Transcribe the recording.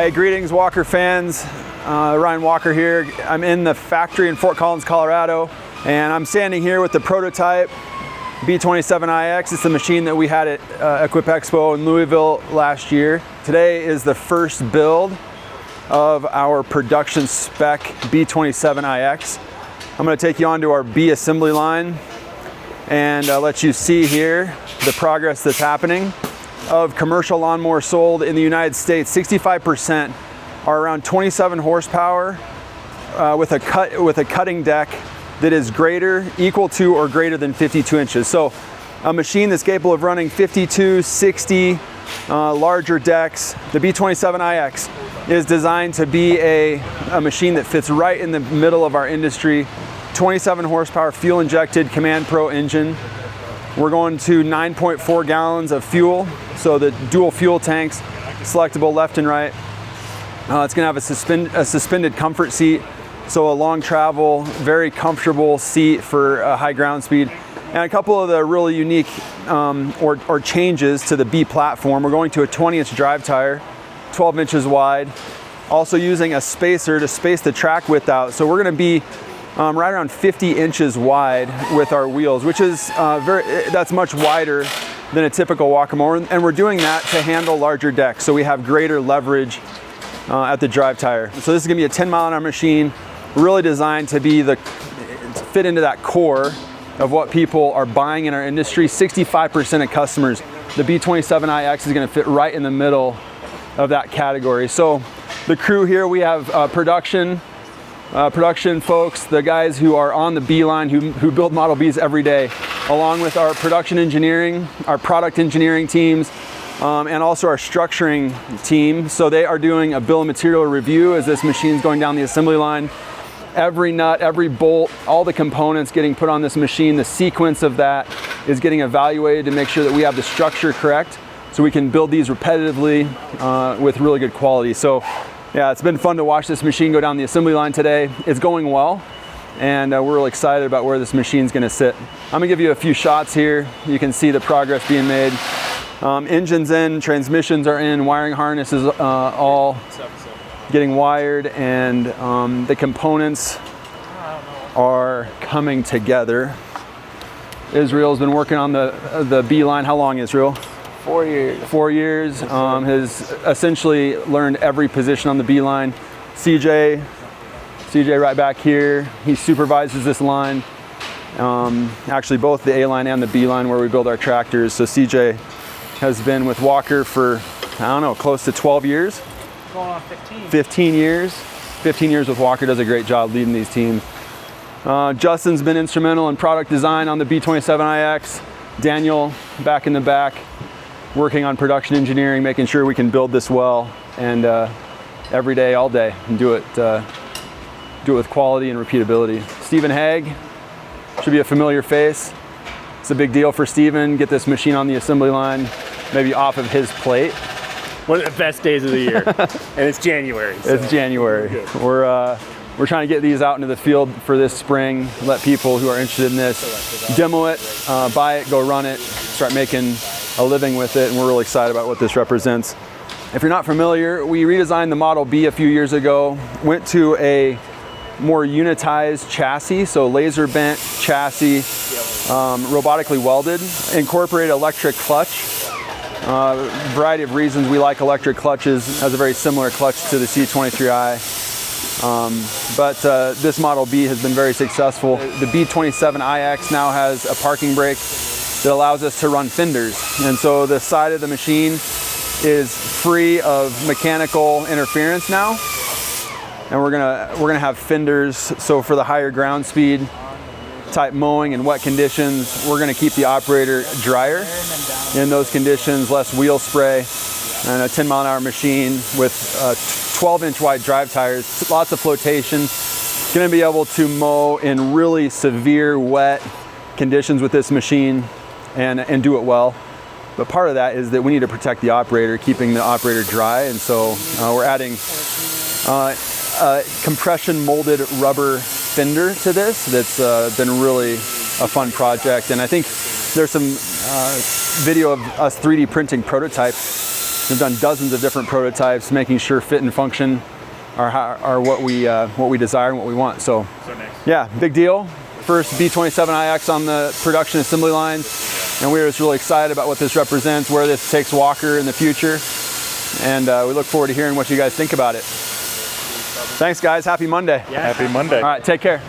Hey, greetings Walker fans. Ryan Walker here. I'm in the factory in Fort Collins, Colorado, and I'm standing here with the prototype B27 EX. It's the machine that we had at Equip Expo in Louisville last year. Today is the first build of our production spec B27 EX. I'm going to take you onto our B assembly line and let you see here the progress that's happening. Of commercial lawnmowers sold in the United States, 65% are around 27 horsepower with a cutting deck that is equal to or greater than 52 inches. So a machine that's capable of running 52, 60 larger decks. The B27 EX is designed to be a machine that fits right in the middle of our industry. 27 horsepower fuel injected Command Pro engine. We're going to 9.4 gallons of fuel, so the dual fuel tanks, selectable left and right. It's going to have a suspended comfort seat, so a long travel, very comfortable seat for high ground speed. And a couple of the really unique or changes to the B platform. We're going to a 20-inch drive tire, 12 inches wide, also using a spacer to space the track width out. So we're going to be right around 50 inches wide with our wheels, which is that's much wider than a typical walker mower, and we're doing that to handle larger decks, so we have greater leverage at the drive tire. So this is going to be a 10-mile-an-hour machine, really designed to fit into that core of what people are buying in our industry. 65% of customers, the B27 EX is going to fit right in the middle of that category. So the crew here, we have production folks, the guys who are on the B line, who build Model Bs every day, along with our production engineering, our product engineering teams, and also our structuring team. So they are doing a bill of material review as this machine's going down the assembly line. Every nut, every bolt, all the components getting put on this machine, the sequence of that is getting evaluated to make sure that we have the structure correct, so we can build these repetitively with really good quality. So yeah, it's been fun to watch this machine go down the assembly line today. It's going well, and we're really excited about where this machine's gonna sit. I'm gonna give you a few shots here. You can see the progress being made. Engines in, transmissions are in, wiring harnesses all getting wired, and the components are coming together. Israel's been working on the B line. How long, Israel? 4 years. 4 years, has essentially learned every position on the B line. CJ right back here, he supervises this line. Actually both the A line and the B line where we build our tractors. So CJ has been with Walker for, I don't know, close to 12 years. Going on 15. 15 years. 15 years with Walker, does a great job leading these teams. Justin's been instrumental in product design on the B27 EX. Daniel back in the back, working on production engineering, making sure we can build this well, and every day, all day, and do it with quality and repeatability. Stephen Haig should be a familiar face. It's a big deal for Stephen. Get this machine on the assembly line, maybe off of his plate. One of the best days of the year, and it's January. So it's January. We're trying to get these out into the field for this spring. Let people who are interested in this demo it, buy it, go run it, start making a living with it, and we're really excited about what this represents. If you're not familiar, we redesigned the Model B a few years ago, went to a more unitized chassis, so laser bent chassis, robotically welded, incorporated electric clutch. Variety of reasons we like electric clutches, has a very similar clutch to the C23i. But this Model B has been very successful. The B27 EX now has a parking brake that allows us to run fenders, and so the side of the machine is free of mechanical interference now, and we're gonna have fenders. So for the higher ground speed type mowing and wet conditions, we're gonna keep the operator drier in those conditions, less wheel spray, and a 10-mile-an-hour machine with 12-inch wide drive tires, lots of flotation. Gonna be able to mow in really severe wet conditions with this machine and do it well. But part of that is that we need to protect the operator, keeping the operator dry, and so we're adding compression molded rubber fender to this. That's been really a fun project, and I think there's some video of us 3D printing prototypes We've done dozens of different prototypes, making sure fit and function are what we desire and what we want. So next. Yeah, big deal. First B27 EX on the production assembly lines, and we're just really excited about what this represents, where this takes Walker in the future, and we look forward to hearing what you guys think about it. Thanks, guys. Happy Monday. Yeah. Happy Monday. All right, take care.